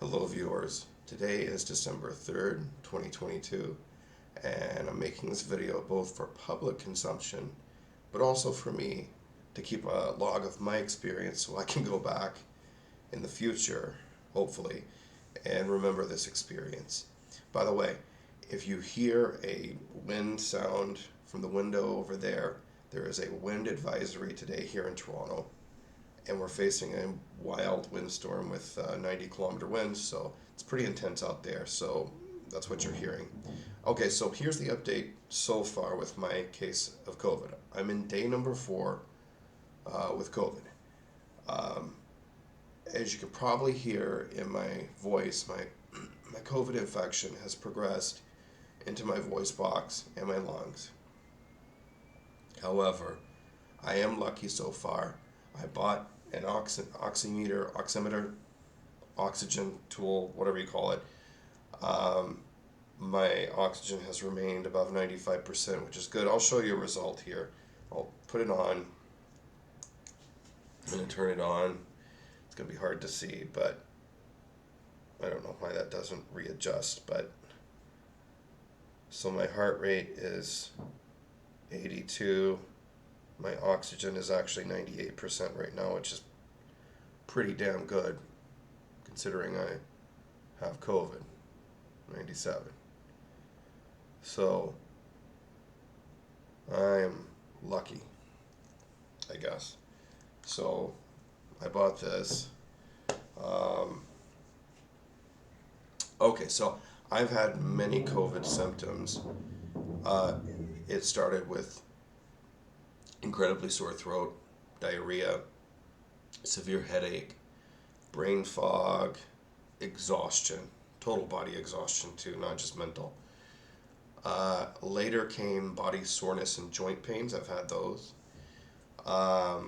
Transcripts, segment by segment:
Hello viewers, today is December 3rd, 2022, and I'm making this video both for public consumption, but also for me to keep a log of my experience so I can go back in the future, hopefully, and remember this experience. By the way, if you hear a wind sound from the window over there, there is a wind advisory today here in Toronto, and we're facing a wild windstorm with 90-kilometer winds, so it's pretty intense out there, so that's what you're hearing. Okay, so here's the update so far with my case of COVID. I'm in day number 4 with COVID. As you can probably hear in my voice, my COVID infection has progressed into my voice box and my lungs. However, I am lucky so far. I bought an oximeter, oxygen tool, whatever you call it. My oxygen has remained above 95%, which is good. I'll show you a result here. I'll put it on. I'm going to turn it on. It's going to be hard to see, but I don't know why that doesn't readjust. But so my heart rate is 82. My oxygen is actually 98% right now, which is pretty damn good considering I have COVID. 97. So I'm lucky, I guess. So I bought this. Okay, so I've had many COVID symptoms. It started with incredibly sore throat, diarrhea, severe headache, brain fog, exhaustion, total body exhaustion too, not just mental. Later came body soreness and joint pains. I've had those. I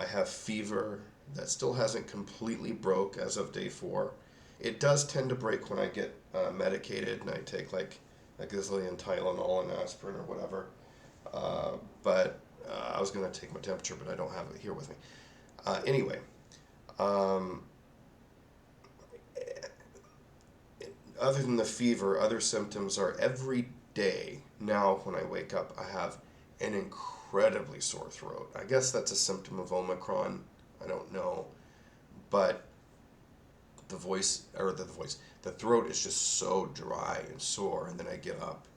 have fever that still hasn't completely broke as of day 4. It does tend to break when I get medicated and I take like a gazillion Tylenol and aspirin or whatever. But I was going to take my temperature, but I don't have it here with me. Anyway, other than the fever, other symptoms are every day now when I wake up, I have an incredibly sore throat. I guess that's a symptom of Omicron. I don't know. But the throat is just so dry and sore, and then I get up.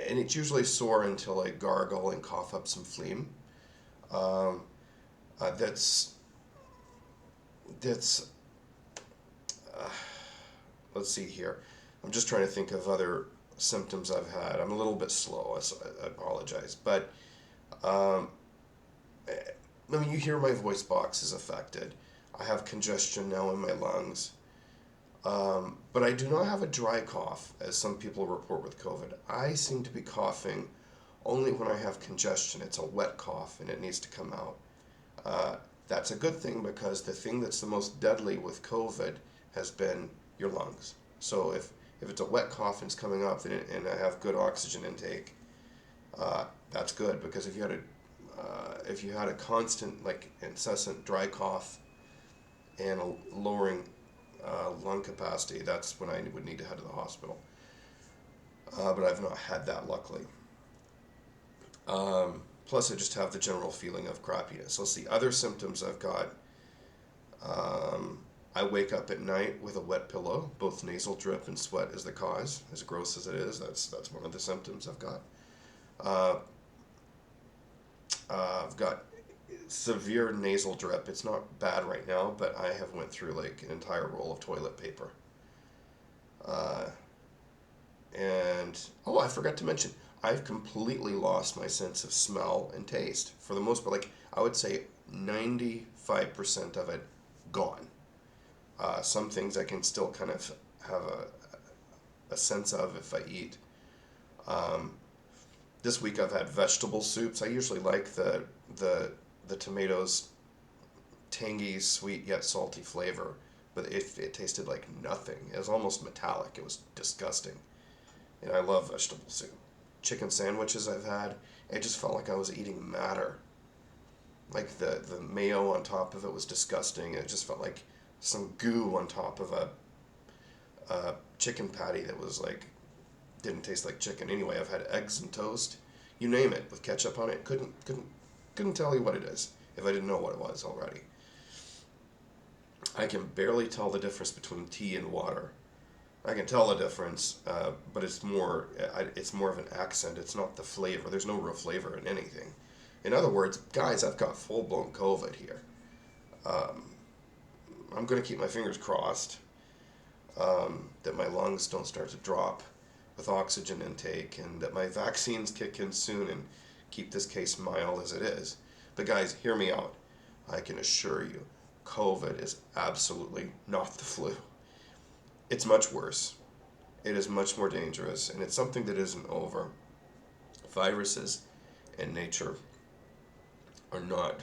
And it's usually sore until I gargle and cough up some phlegm. That's let's see here. I'm just trying to think of other symptoms I've had. I'm a little bit slow, so I apologize. But I mean, you hear my voice box is affected. I have congestion now in my lungs. But I do not have a dry cough, as some people report with COVID. I seem to be coughing only when I have congestion. It's a wet cough and it needs to come out. That's a good thing, because the thing that's the most deadly with COVID has been your lungs. So if it's a wet cough and it's coming up and I have good oxygen intake, that's good, because if you had a constant, like, incessant dry cough and a lowering lung capacity, that's when I would need to head to the hospital. But I've not had that, luckily. Plus, I just have the general feeling of crappiness. Let's see, other symptoms I've got. I wake up at night with a wet pillow. Both nasal drip and sweat is the cause. As gross as it is, that's one of the symptoms I've got. I've got severe nasal drip. It's not bad right now, but I have went through like an entire roll of toilet paper. And I forgot to mention, I've completely lost my sense of smell and taste. For the most part, like, I would say 95% of it gone. Some things I can still kind of have a sense of if I eat. This week I've had vegetable soups. I usually like the tomatoes, tangy, sweet yet salty flavor, but it tasted like nothing. It was almost metallic. It was disgusting. And I love vegetable soup. Chicken sandwiches I've had, it just felt like I was eating matter. Like the mayo on top of it was disgusting. It just felt like some goo on top of a chicken patty that was like didn't taste like chicken. Anyway, I've had eggs and toast, you name it, with ketchup on it. Couldn't tell you what it is if I didn't know what it was already. I can barely tell the difference between tea and water. I can tell the difference, but it's more of an accent. It's not the flavor. There's no real flavor in anything. In other words, guys, I've got full blown COVID here. I'm going to keep my fingers crossed that my lungs don't start to drop with oxygen intake, and that my vaccines kick in soon and keep this case mild as it is. But guys, hear me out. I can assure you, COVID is absolutely not the flu. It's much worse. It is much more dangerous, and it's something that isn't over. Viruses in nature are not,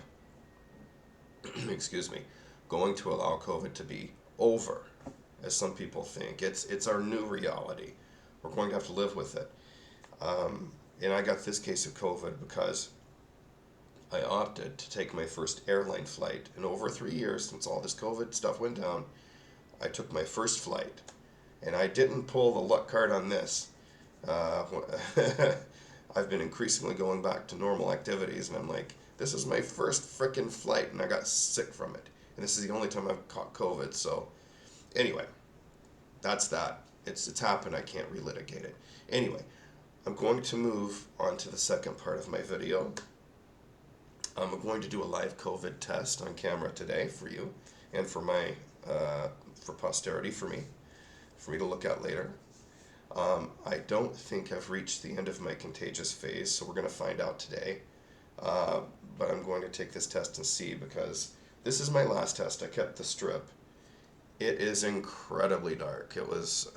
excuse me, going to allow COVID to be over, as some people think. It's our new reality. We're going to have to live with it. And I got this case of COVID because I opted to take my first airline flight in over 3 years since all this COVID stuff went down. I took my first flight, and I didn't pull the luck card on this. I've been increasingly going back to normal activities, and I'm like, this is my first frickin' flight, and I got sick from it. And this is the only time I've caught COVID, so anyway, that's that. It's happened, I can't relitigate it. Anyway, I'm going to move on to the second part of my video. I'm going to do a live COVID test on camera today for you, and for my for posterity, for me to look at later. I don't think I've reached the end of my contagious phase, so we're going to find out today. But I'm going to take this test and see, because this is my last test. I kept the strip. It is incredibly dark. It was,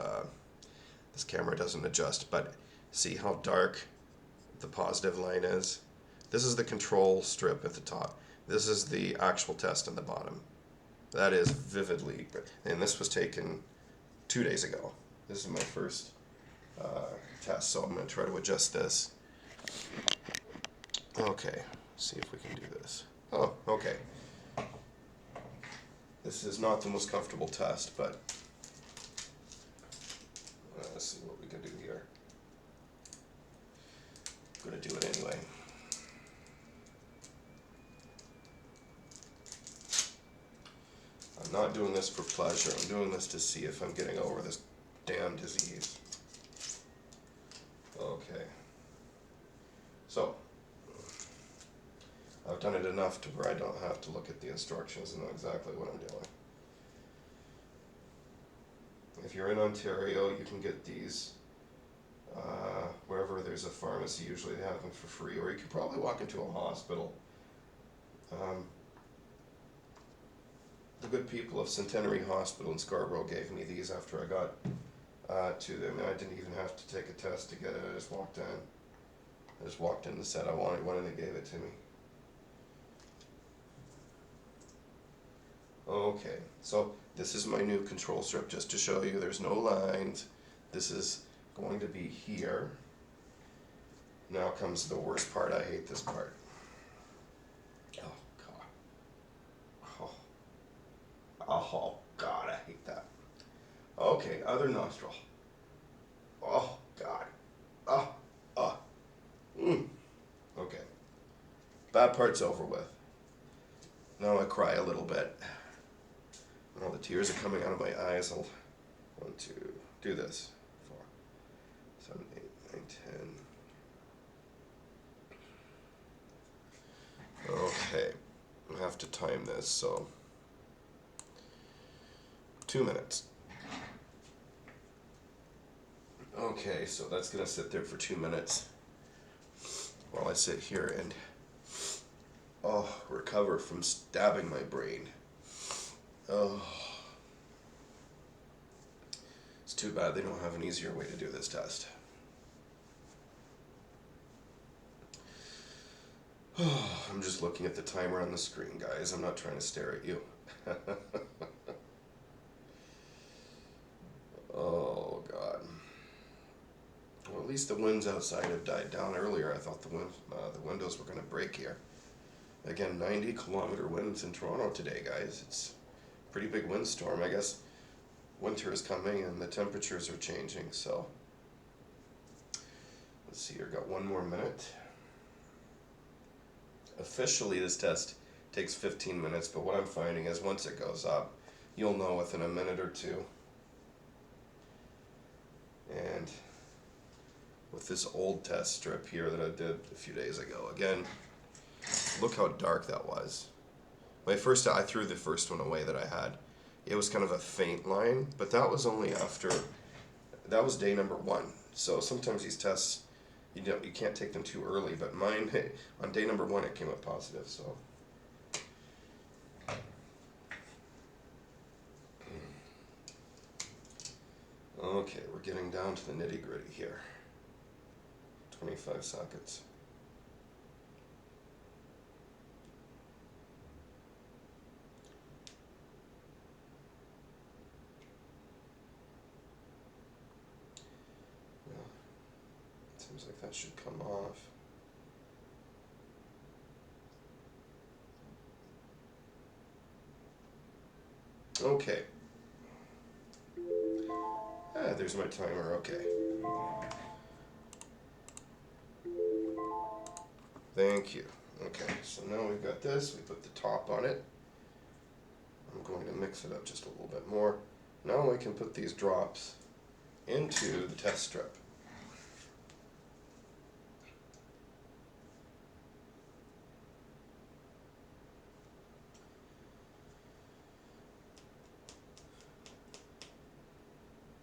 this camera doesn't adjust, but see how dark the positive line is? This is the control strip at the top. This is the actual test on the bottom. That is vividly, and this was taken 2 days ago. This is my first test, so I'm going to try to adjust this. Okay, see if we can do this. Oh, okay. This is not the most comfortable test, but let's see what we can do here. I'm going to do it anyway. I'm not doing this for pleasure. I'm doing this to see if I'm getting over this damn disease. Okay. So, I've done it enough to where I don't have to look at the instructions and know exactly what I'm doing. If you're in Ontario, you can get these wherever there's a pharmacy. Usually they have them for free, or you could probably walk into a hospital. The good people of Centenary Hospital in Scarborough gave me these after I got to them, and I didn't even have to take a test to get it. I just walked in. And said I wanted one, and they gave it to me. Okay, so this is my new control strip, just to show you there's no lines. This is going to be here. Now comes the worst part. I hate this part. Oh, God. Oh, God, I hate that. Okay, other nostril. Oh, God. Okay. Bad part's over with. Now I cry a little bit. And all the tears are coming out of my eyes. I'll 1, 2, do this. 4, 7, 8, 9, 10. Okay. I have to time this, so 2 minutes. Okay, so that's gonna sit there for 2 minutes while I sit here and recover from stabbing my brain. Oh, it's too bad they don't have an easier way to do this test. I'm just looking at the timer on the screen, guys. I'm not trying to stare at you. Oh, God. Well, at least the winds outside have died down. Earlier I thought the windows were going to break here. Again, 90-kilometer winds in Toronto today, guys. It's a pretty big windstorm. I guess winter is coming and the temperatures are changing, so let's see here, got one more minute. Officially, this test takes 15 minutes, but what I'm finding is once it goes up, you'll know within a minute or two. And with this old test strip here that I did a few days ago, again, look how dark that was. I threw the first one away that I had. It was kind of a faint line, but that was only after, that was day number 1. So sometimes these tests, you can't take them too early, but mine, on day number 1, it came up positive, so. Okay, we're getting down to the nitty-gritty here. 25 seconds. Well, seems like that should come off. Okay. There's my timer, okay. Thank you. Okay, so now we've got this, we put the top on it. I'm going to mix it up just a little bit more. Now we can put these drops into the test strip.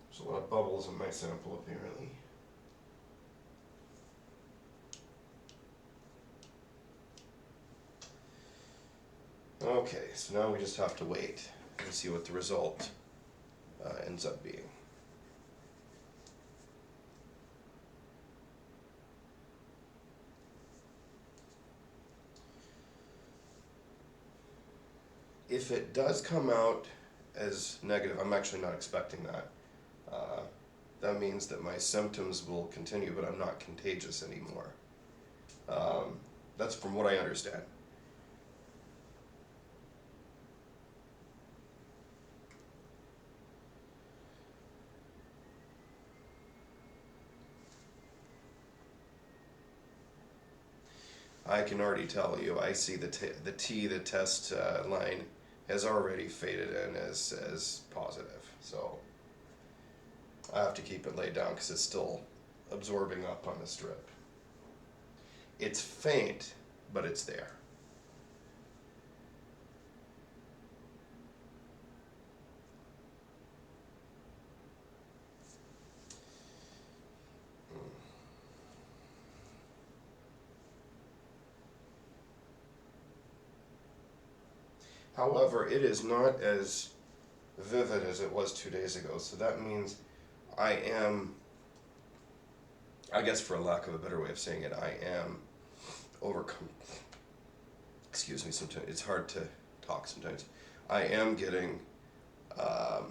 There's a lot of bubbles in my sample apparently. Okay, so now we just have to wait and see what the result ends up being. If it does come out as negative, I'm actually not expecting that. That means that my symptoms will continue, but I'm not contagious anymore. That's from what I understand. I can already tell you, I see the test line has already faded in as positive. So I have to keep it laid down because it's still absorbing up on the strip. It's faint, but it's there. However, it is not as vivid as it was 2 days ago, so that means I am, I guess for a lack of a better way of saying it, I am overcome. Excuse me, sometimes it's hard to talk sometimes. I am getting, God,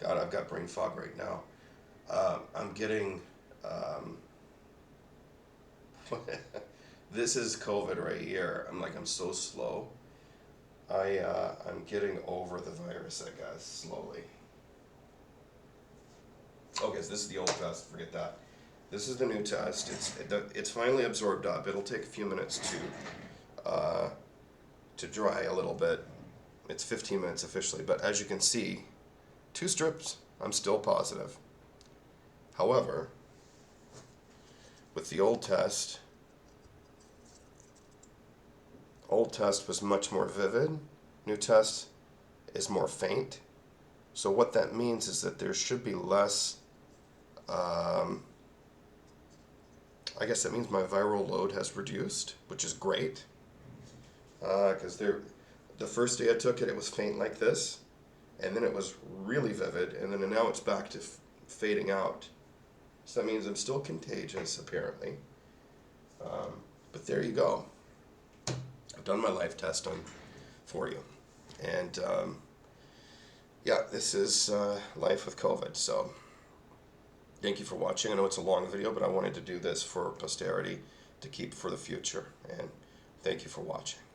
I've got brain fog right now. I'm getting, this is COVID right here. I'm so slow. I'm getting over the virus, I guess, slowly. Okay, so this is the old test, forget that. This is the new test. It's finally absorbed up. It'll take a few minutes to dry a little bit. It's 15 minutes officially, but as you can see, 2 strips, I'm still positive. However, with the old test was much more vivid. New test is more faint. So what that means is that there should be less, I guess that means my viral load has reduced, which is great. Because the first day I took it, it was faint like this, and then it was really vivid, and then now it's back to fading out. So that means I'm still contagious, apparently. But there you go. I've done my life test for you. And yeah, this is life with COVID. So thank you for watching. I know it's a long video, but I wanted to do this for posterity to keep for the future. And thank you for watching.